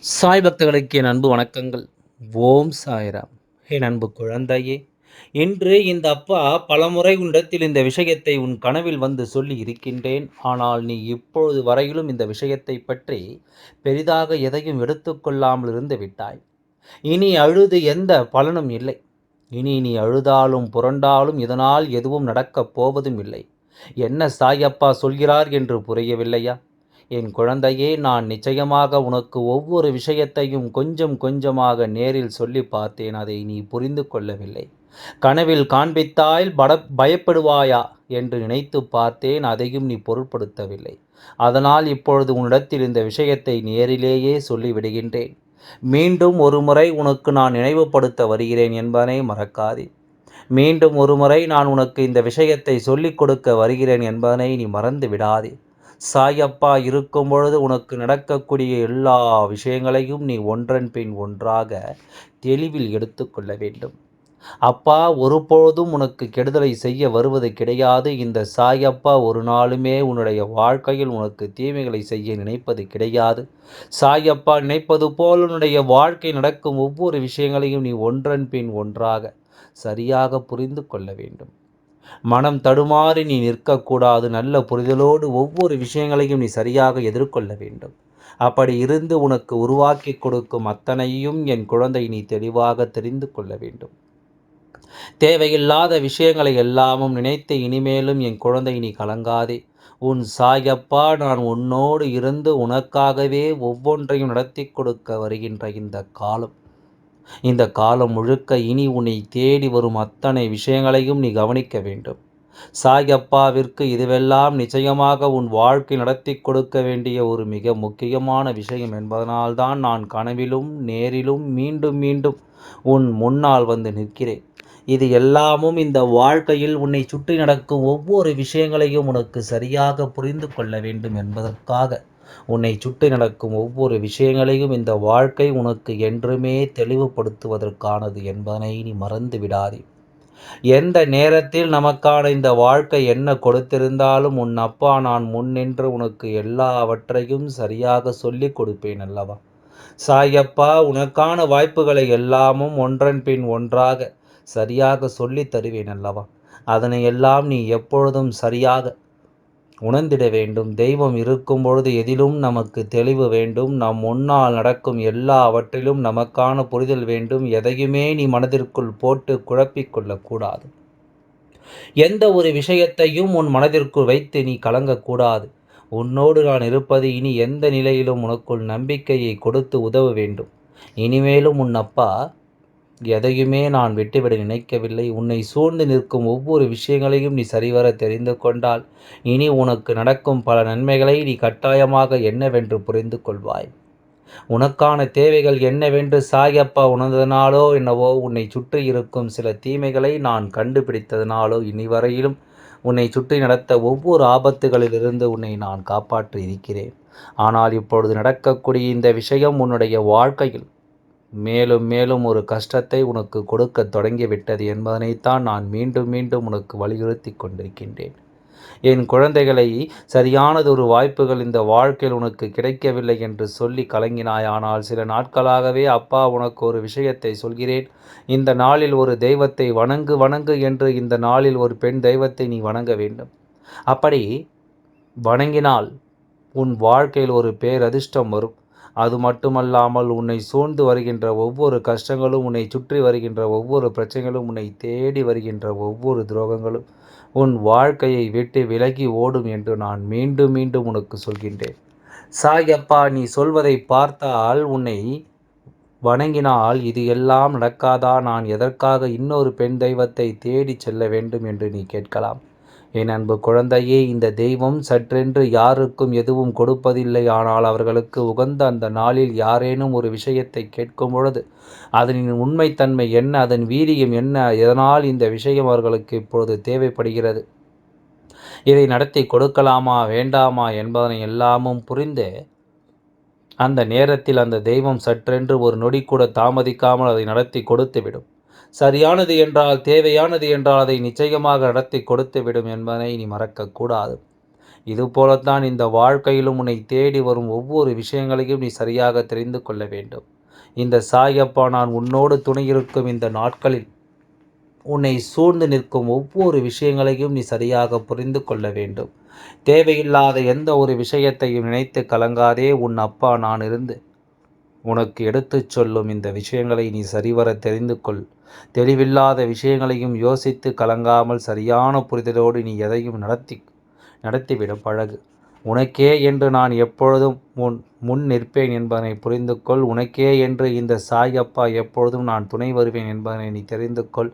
சாய் பக்தர்களுக்கு என் அன்பு வணக்கங்கள். ஓம் சாய்ராம். என் அன்பு குழந்தையே, இன்று இந்த அப்பா பலமுறை உன்னிடத்தில் இந்த விஷயத்தை உன் கனவில் வந்து சொல்லி இருக்கின்றேன். ஆனால் நீ இப்பொழுது வரையிலும் இந்த விஷயத்தை பற்றி பெரிதாக எதையும் எடுத்துக்கொள்ளாமல் இருந்து விட்டாய். இனி அழுது எந்த பலனும் இல்லை. இனி நீ அழுதாலும் புரண்டாலும் இதனால் எதுவும் நடக்கப் போவதும் இல்லை. என்ன சாயப்பா சொல்கிறார் என்று புரியவில்லையா? என் குழந்தையே, நான் நிச்சயமாக உனக்கு ஒவ்வொரு விஷயத்தையும் கொஞ்சம் கொஞ்சமாக நேரில் சொல்லி பார்த்தேன். அதை நீ புரிந்து கொள்ளவில்லை. கனவில் காண்பித்தால் பயப்படுவாயா என்று நினைத்து பார்த்தேன். அதையும் நீ பொருட்படுத்தவில்லை. அதனால் இப்பொழுது உன்னிடத்தில் இந்த விஷயத்தை நேரிலேயே சொல்லிவிடுகின்றேன். மீண்டும் ஒருமுறை உனக்கு நான் நினைவுபடுத்த வருகிறேன் என்பதனை மறக்காதே. மீண்டும் ஒருமுறை நான் உனக்கு இந்த விஷயத்தை சொல்லிக் கொடுக்க வருகிறேன் என்பதனை நீ மறந்து விடாதே. சாயப்பா இருக்கும் பொழுது உனக்கு நடக்கக்கூடிய எல்லா விஷயங்களையும் நீ ஒன்றன் பின் ஒன்றாக தெளிவில் எடுத்துக்கொள்ள வேண்டும். அப்பா ஒருபொழுதும் உனக்கு கெடுதலை செய்ய வருவது கிடையாது. இந்த சாயப்பா ஒரு நாளுமே உன்னுடைய வாழ்க்கையில் உனக்கு தீமைகளை செய்ய நினைப்பது கிடையாது. சாயப்பா நினைப்பது போல் உன்னுடைய வாழ்க்கை நடக்கும் ஒவ்வொரு விஷயங்களையும் நீ ஒன்றன் பின் ஒன்றாக சரியாக புரிந்து கொள்ள வேண்டும். மனம் தடுமாறி நீ நிற்கக்கூடாது. நல்ல புரிதலோடு ஒவ்வொரு விஷயங்களையும் நீ சரியாக எதிர்கொள்ள வேண்டும். அப்படி இருந்து உனக்கு உருவாக்கி கொடுக்கும் அத்தனையும் என் குழந்தை நீ தெளிவாக தெரிந்து கொள்ள வேண்டும். தேவையில்லாத விஷயங்களை எல்லாமும் நினைத்து இனிமேலும் என் குழந்தை நீ கலங்காதே. உன் சாயப்பா நான் உன்னோடு இருந்து உனக்காகவே ஒவ்வொன்றையும் நடத்தி கொடுக்க வருகின்ற இந்த காலம் முழுக்க இனி உன்னை தேடி வரும் அத்தனை விஷயங்களையும் நீ கவனிக்க வேண்டும். சாயப்பாவிற்கு இதுவெல்லாம் நிச்சயமாக உன் வாழ்க்கை நடத்தி கொடுக்க வேண்டிய ஒரு மிக முக்கியமான விஷயம் என்பதனால்தான் நான் கனவிலும் நேரிலும் மீண்டும் மீண்டும் உன் முன்னால் வந்து நிற்கிறேன். இது எல்லாமும் இந்த வாழ்க்கையில் உன்னை சுற்றி நடக்கும் ஒவ்வொரு விஷயங்களையும் உனக்கு சரியாக புரிந்து கொள்ள வேண்டும் என்பதற்காக உன்னை சுற்றி நடக்கும் ஒவ்வொரு விஷயங்களையும் இந்த வாழ்க்கை உனக்கு என்றுமே தெளிவுபடுத்துவதற்கானது என்பதனை நீ மறந்து விடாதே. எந்த நேரத்தில் நமக்கான இந்த வாழ்க்கை என்ன கொடுத்திருந்தாலும் உன் அப்பா நான் முன் நின்று உனக்கு எல்லாவற்றையும் சரியாக சொல்லிக் கொடுப்பேன் அல்லவா? சாயப்பா உனக்கான வாய்ப்புகளை எல்லாமும் ஒன்றன் பின் ஒன்றாக சரியாக சொல்லித் தருவேன் அல்லவா? அதனை எல்லாம் நீ எப்பொழுதும் சரியாக உணர்ந்திட வேண்டும். தெய்வம் இருக்கும் பொழுது எதிலும் நமக்கு தெளிவு வேண்டும். நம் முன்னால் நடக்கும் எல்லாவற்றிலும் நமக்கான புரிதல் வேண்டும். எதையுமே நீ மனதிற்குள் போட்டு குழப்பிக் கொள்ளக்கூடாது. எந்த ஒரு விஷயத்தையும் உன் மனதிற்குள் வைத்து நீ கலங்கக்கூடாது. உன்னோடு நான் இருப்பது இனி எந்த நிலையிலும் உனக்குள் நம்பிக்கையை கொடுத்து உதவ வேண்டும். இனிமேலும் உன் அப்பா எதையுமே நான் விட்டுவிட நினைக்கவில்லை. உன்னை சூழ்ந்து நிற்கும் ஒவ்வொரு விஷயங்களையும் நீ சரிவர தெரிந்து கொண்டால் இனி உனக்கு நடக்கும் பல நன்மைகளை நீ கட்டாயமாக என்னவென்று புரிந்து கொள்வாய். உனக்கான தேவைகள் என்னவென்று சாயப்பா உணர்ந்ததனாலோ என்னவோ உன்னை சுற்றி இருக்கும் சில தீமைகளை நான் கண்டுபிடித்ததனாலோ இனி வரையிலும் உன்னை சுற்றி நடத்த ஒவ்வொரு ஆபத்துகளிலிருந்து உன்னை நான் காப்பாற்றி இருக்கிறேன். ஆனால் இப்பொழுது நடக்கக்கூடிய இந்த விஷயம் உன்னுடைய வாழ்க்கையில் மேலும் மேலும் ஒரு கஷ்டத்தை உனக்கு கொடுக்க தொடங்கிவிட்டது என்பதனைத்தான் நான் மீண்டும் மீண்டும் உனக்கு வலியுறுத்தி கொண்டிருக்கின்றேன். என் குழந்தைகளை சரியானதொரு வாய்ப்புகள் இந்த வாழ்க்கையில் உனக்கு கிடைக்கவில்லை என்று சொல்லி கலங்கினாய். ஆனால் சில நாட்களாகவே அப்பா உனக்கு ஒரு விஷயத்தை சொல்கிறேன். இந்த நாளில் ஒரு தெய்வத்தை வணங்கு என்று இந்த நாளில் ஒரு பெண் தெய்வத்தை நீ வணங்க வேண்டும். அப்படி வணங்கினால் உன் வாழ்க்கையில் ஒரு பேரதிர்ஷ்டம் வரும். அது மட்டுமல்லாமல் உன்னை சூழ்ந்து வருகின்ற ஒவ்வொரு கஷ்டங்களும், உன்னை சுற்றி வருகின்ற ஒவ்வொரு பிரச்சனைகளும், உன்னை தேடி வருகின்ற ஒவ்வொரு துரோகங்களும் உன் வாழ்க்கையை விட்டு விலகி ஓடும் என்று நான் மீண்டும் மீண்டும் உனக்கு சொல்கின்றேன். சாயப்பா நீ சொல்வதை பார்த்தால் உன்னை வணங்கினால் இது எல்லாம் நடக்காதா? நான் எதற்காக இன்னொரு பெண் தெய்வத்தை தேடி செல்ல வேண்டும் என்று நீ கேட்கலாம். என் அன்பு குழந்தையே, இந்த தெய்வம் சற்றென்று யாருக்கும் எதுவும் கொடுப்பதில்லை. ஆனால் அவர்களுக்கு உகந்த அந்த நாளில் யாரேனும் ஒரு விஷயத்தை கேட்கும் பொழுது அதனின் உண்மைத்தன்மை என்ன, அதன் வீரியம் என்ன, எதனால் இந்த விஷயம் அவர்களுக்கு இப்பொழுது தேவைப்படுகிறது, இதை நடத்தி கொடுக்கலாமா வேண்டாமா என்பதனை எல்லாமும் புரிந்து அந்த நேரத்தில் அந்த தெய்வம் சற்றென்று ஒரு நொடி கூட தாமதிக்காமல் அதை நடத்தி கொடுத்துவிடும். சரியானது என்றால், தேவையானது என்றால் அதை நிச்சயமாக நடத்தி கொடுத்துவிடும் என்பதனை நீ மறக்கக்கூடாது. இதுபோலத்தான் இந்த வாழ்க்கையிலும் உன்னை தேடி வரும் ஒவ்வொரு விஷயங்களையும் நீ சரியாக தெரிந்து கொள்ள வேண்டும். இந்த சாயப்பா நான் உன்னோடு துணையிருக்கும் இந்த நாட்களில் உன்னை சூழ்ந்து நிற்கும் ஒவ்வொரு விஷயங்களையும் நீ சரியாக புரிந்து கொள்ள வேண்டும். தேவையில்லாத எந்த ஒரு விஷயத்தையும் நினைத்து கலங்காதே. உன் அப்பா நான் இருந்து உனக்கு எடுத்துச் சொல்லும் இந்த விஷயங்களை நீ சரிவர தெரிந்து கொள். தெளிவில்லாத விஷயங்களையும் யோசித்து கலங்காமல் சரியான புரிதலோடு நீ எதையும் நடத்திவிட பழகு. உனக்கே என்று நான் எப்பொழுதும் முன் நிற்பேன் என்பதனை புரிந்து கொள். உனக்கே என்று இந்த சாயப்பா எப்பொழுதும் நான் துணை வருவேன் என்பதனை நீ தெரிந்து கொள்.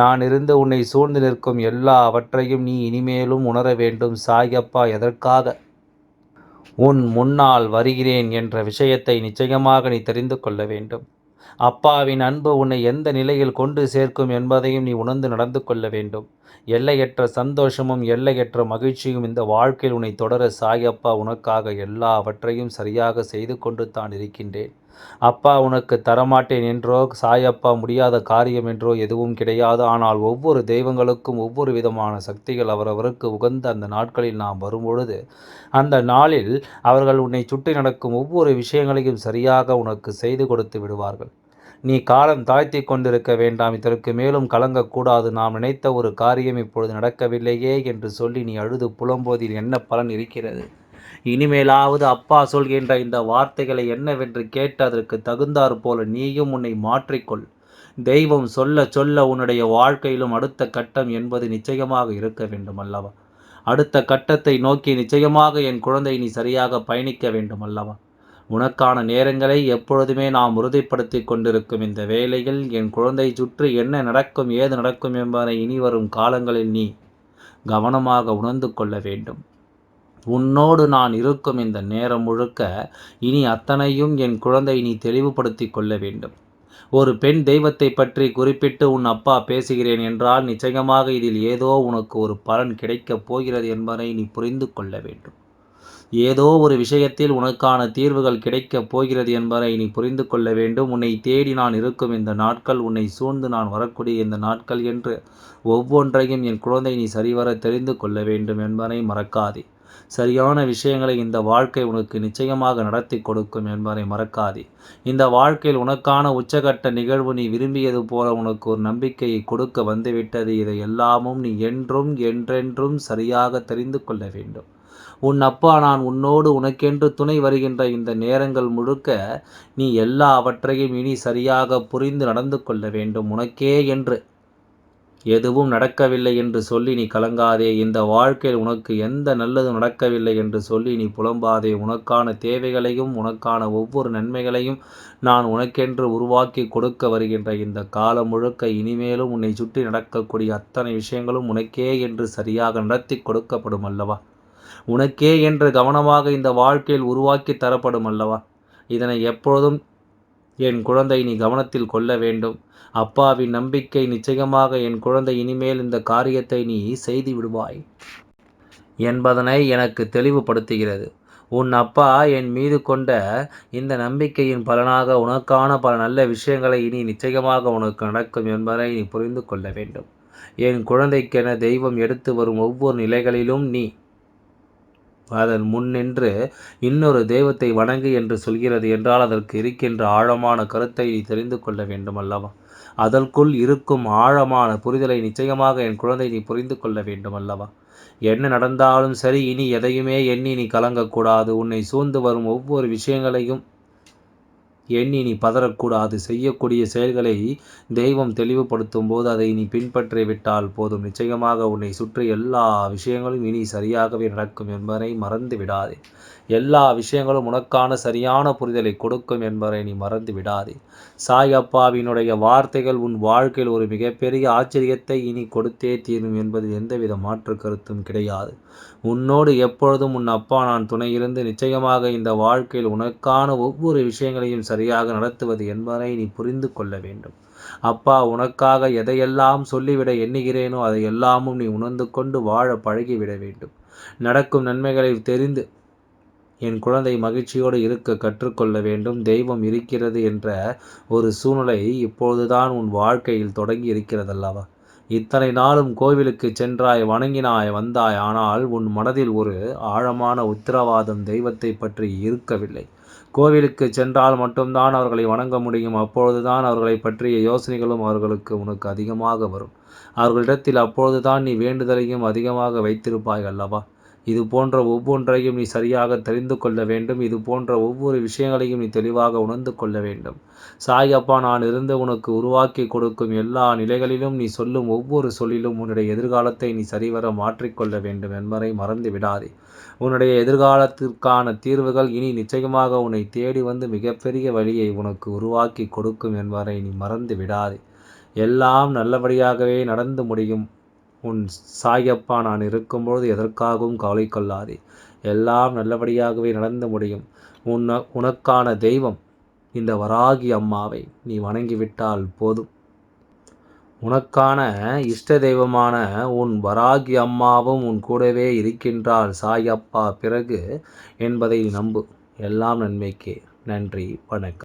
நான் இருந்து உன்னை சூழ்ந்து நிற்கும் எல்லாவற்றையும் நீ இனிமேலும் உணர வேண்டும். சாயப்பா எதற்காக உன் முன்னால் வருகிறேன் என்ற விஷயத்தை நிச்சயமாக நீ தெரிந்து கொள்ள வேண்டும். அப்பாவின் அன்பு உன்னை எந்த நிலையில் கொண்டு சேர்க்கும் என்பதையும் நீ உணர்ந்து நடந்து கொள்ள வேண்டும். எல்லையற்ற சந்தோஷமும் எல்லையற்ற மகிழ்ச்சியும் இந்த வாழ்க்கையில் உன்னை தொடர சாயப்பா உனக்காக எல்லாவற்றையும் சரியாக செய்து கொண்டு தான் இருக்கின்றேன். அப்பா உனக்கு தரமாட்டேன் என்றோ சாயப்பா முடியாத காரியம் என்றோ எதுவும் கிடையாது. ஆனால் ஒவ்வொரு தெய்வங்களுக்கும் ஒவ்வொரு விதமான சக்திகள் அவரவருக்கு உகந்த அந்த நாட்களில் நாம் வரும்பொழுது அந்த நாளில் அவர்கள் உன்னை சுற்றி நடக்கும் ஒவ்வொரு விஷயங்களையும் சரியாக உனக்கு செய்து கொடுத்து விடுவார்கள். நீ காலம் தாழ்த்தி கொண்டிருக்க வேண்டாம். இதற்கு மேலும் கலங்கக்கூடாது. நாம் நினைத்த ஒரு காரியம் இப்பொழுது நடக்கவில்லையே என்று சொல்லி நீ அழுது புலம்போதில் என்ன பலன் இருக்கிறது? இனிமேலாவது அப்பா சொல்கின்ற இந்த வார்த்தைகளை என்னவென்று கேட்டு அதற்கு தகுந்தாற் போல நீயும் உன்னை மாற்றிக்கொள். தெய்வம் சொல்ல சொல்ல உன்னுடைய வாழ்க்கையிலும் அடுத்த கட்டம் என்பது நிச்சயமாக இருக்க வேண்டும் அல்லவா? அடுத்த கட்டத்தை நோக்கி நிச்சயமாக என் குழந்தை நீ சரியாக பயணிக்க வேண்டும் அல்லவா? உனக்கான நேரங்களை எப்பொழுதுமே நாம் உறுதிப்படுத்தி கொண்டிருக்கும் இந்த வேளையில் என் குழந்தை சுற்றி என்ன நடக்கும் ஏது நடக்கும் என்பதை இனி வரும் காலங்களில் நீ கவனமாக உணர்ந்து கொள்ள வேண்டும். உன்னோடு நான் இருக்கும் இந்த நேரம் முழுக்க இனி அத்தனையும் என் குழந்தை நீ தெளிவுபடுத்தி கொள்ள வேண்டும். ஒரு பெண் தெய்வத்தை பற்றி குறிப்பிட்டு உன் அப்பா பேசுகிறேன் என்றால் நிச்சயமாக இதில் ஏதோ உனக்கு ஒரு பலன் கிடைக்கப் போகிறது என்பதை நீ புரிந்து கொள்ள வேண்டும். ஏதோ ஒரு விஷயத்தில் உனக்கான தீர்வுகள் கிடைக்கப் போகிறது என்பதை நீ புரிந்து கொள்ள வேண்டும். உன்னை தேடி நான் இருக்கும் இந்த நாட்கள், உன்னை சூழ்ந்து நான் வரக்கூடிய இந்த நாட்கள் என்று ஒவ்வொன்றையும் என் குழந்தை நீ சரிவர தெரிந்து கொள்ள வேண்டும் என்பதை மறக்காதே. சரியான விஷயங்களை இந்த வாழ்க்கை உனக்கு நிச்சயமாக நடத்தி கொடுக்கும் என்பதை மறக்காதே. இந்த வாழ்க்கையில் உனக்கான உச்சகட்ட நிகழ்வு நீ விரும்பியது போல உனக்கு ஒரு நம்பிக்கையை கொடுக்க வந்துவிட்டது. இதை எல்லாமும் நீ என்றும் என்றென்றும் சரியாக தெரிந்து கொள்ள வேண்டும். உன் அப்பா நான் உன்னோடு உனக்கென்று துணை வருகின்ற இந்த நேரங்கள் முழுக்க நீ எல்லாவற்றையும் இனி சரியாக புரிந்து நடந்து கொள்ள வேண்டும். உனக்கே என்று எதுவும் நடக்கவில்லை என்று சொல்லி நீ கலங்காதே. இந்த வாழ்க்கையில் உனக்கு எந்த நல்லதும் நடக்கவில்லை என்று சொல்லி நீ புலம்பாதே. உனக்கான தேவைகளையும் உனக்கான ஒவ்வொரு நன்மைகளையும் நான் உனக்கென்று உருவாக்கி கொடுக்க வருகின்ற இந்த காலம் முழுக்க இனிமேலும் உன்னை சுற்றி நடக்கக்கூடிய அத்தனை விஷயங்களும் உனக்கே என்று சரியாக நடத்தி கொடுக்கப்படும் அல்லவா? உனக்கே என்று கவனமாக இந்த வாழ்க்கையில் உருவாக்கி தரப்படும் அல்லவா? இதனை எப்பொழுதும் என் குழந்தை நீ கவனத்தில் கொள்ள வேண்டும். அப்பாவின் நம்பிக்கை நிச்சயமாக என் குழந்தை இனிமேல் இந்த காரியத்தை நீ செய்து விடுவாய் என்பதனை எனக்கு தெளிவுபடுத்துகிறது. உன் அப்பா என் மீது கொண்ட இந்த நம்பிக்கையின் பலனாக உனக்கான பல நல்ல விஷயங்களை இனி நிச்சயமாக உனக்கு நடக்கும் என்பதை நீ புரிந்து கொள்ள வேண்டும். என் குழந்தைக்கென தெய்வம் எடுத்து வரும் ஒவ்வொரு நிலைகளிலும் நீ அதன் முன் நின்று இன்னொரு தெய்வத்தை வணங்கு என்று சொல்கிறது என்றால் அதற்கு இருக்கின்ற ஆழமான கருத்தை நீ தெரிந்து கொள்ள வேண்டும் அல்லவா? அதற்குள் இருக்கும் ஆழமான புரிதலை நிச்சயமாக என் குழந்தை நீ புரிந்து கொள்ள வேண்டும் அல்லவா? என்ன நடந்தாலும் சரி இனி எதையுமே எண்ணி நீ கலங்கக்கூடாது. உன்னை சூழ்ந்து வரும் ஒவ்வொரு விஷயங்களையும் எண்ணி நீ பதறக்கூடாது. செய்யக்கூடிய செயல்களை தெய்வம் தெளிவுபடுத்தும் போது அதை நீ பின்பற்றி விட்டால் போதும். நிச்சயமாக உன்னை சுற்றி எல்லா விஷயங்களும் இனி சரியாகவே நடக்கும் என்பதை மறந்து விடாதே. எல்லா விஷயங்களும் உனக்கான சரியான புரிதலை கொடுக்கும் என்பதை நீ மறந்து விடாதே. சாய் அப்பாவினுடைய வார்த்தைகள் உன் வாழ்க்கையில் ஒரு மிகப்பெரிய ஆச்சரியத்தை இனி கொடுத்தே தீரும் என்பதில் எந்தவித மாற்று கருத்தும் கிடையாது. உன்னோடு எப்பொழுதும் உன் அப்பா நான் துணையிருந்து நிச்சயமாக இந்த வாழ்க்கையில் உனக்கான ஒவ்வொரு விஷயங்களையும் சரியாக நடத்துவது என்பதை நீ புரிந்து கொள்ள வேண்டும். அப்பா உனக்காக எதையெல்லாம் சொல்லிவிட எண்ணுகிறேனோ அதை எல்லாமும் நீ உணர்ந்து கொண்டு வாழ பழகிவிட வேண்டும். நடக்கும் நன்மைகளை தெரிந்து என் குழந்தை மகிழ்ச்சியோடு இருக்க கற்றுக்கொள்ள வேண்டும். தெய்வம் இருக்கிறது என்ற ஒரு சூழ்நிலை இப்பொழுதுதான் உன் வாழ்க்கையில் தொடங்கி இருக்கிறதல்லவா? இத்தனை நாளும் கோவிலுக்கு சென்றாய், வணங்கினாய், வந்தாய். ஆனால் உன் மனதில் ஒரு ஆழமான உத்தரவாதம் தெய்வத்தை பற்றி இருக்கவில்லை. கோவிலுக்கு சென்றால் மட்டும்தான் அவர்களை வணங்க முடியும். அப்பொழுதுதான் அவர்களை பற்றிய யோசனைகளும் உனக்கு அதிகமாக வரும். அவர்களிடத்தில் அப்பொழுதுதான் நீ வேண்டுதலையும் அதிகமாக வைத்திருப்பாய் அல்லவா? இது போன்ற ஒவ்வொன்றையும் நீ சரியாக தெரிந்து கொள்ள வேண்டும். இது போன்ற ஒவ்வொரு விஷயங்களையும் நீ தெளிவாக உணர்ந்து கொள்ள வேண்டும். சாய் அப்பா நான் இருந்து உனக்கு உருவாக்கி கொடுக்கும் எல்லா நிலைகளிலும் நீ சொல்லும் ஒவ்வொரு சொல்லிலும் உன்னுடைய எதிர்காலத்தை நீ சரிவர மாற்றிக்கொள்ள வேண்டும் என்பதை மறந்து விடாதே. உன்னுடைய எதிர்காலத்திற்கான தீர்வுகள் இனி நிச்சயமாக உன்னை தேடி வந்து மிகப்பெரிய வழியை உனக்கு உருவாக்கி கொடுக்கும் என்பதை நீ மறந்து விடாதே. எல்லாம் நல்லபடியாகவே நடந்து முடியும். உன் சாயப்பா நான் இருக்கும்பொழுது எதற்காகவும் கவலை கொள்ளாதே. எல்லாம் நல்லபடியாகவே நடந்து முடியும். உனக்கான தெய்வம் இந்த வராகி அம்மாவை நீ வணங்கிவிட்டால் போதும். உனக்கான இஷ்ட தெய்வமான உன் வராகி அம்மாவும் உன் கூடவே இருக்கின்றாள் சாயப்பா பிறகு என்பதை நம்பு. எல்லாம் நன்மைக்கே. நன்றி, வணக்கம்.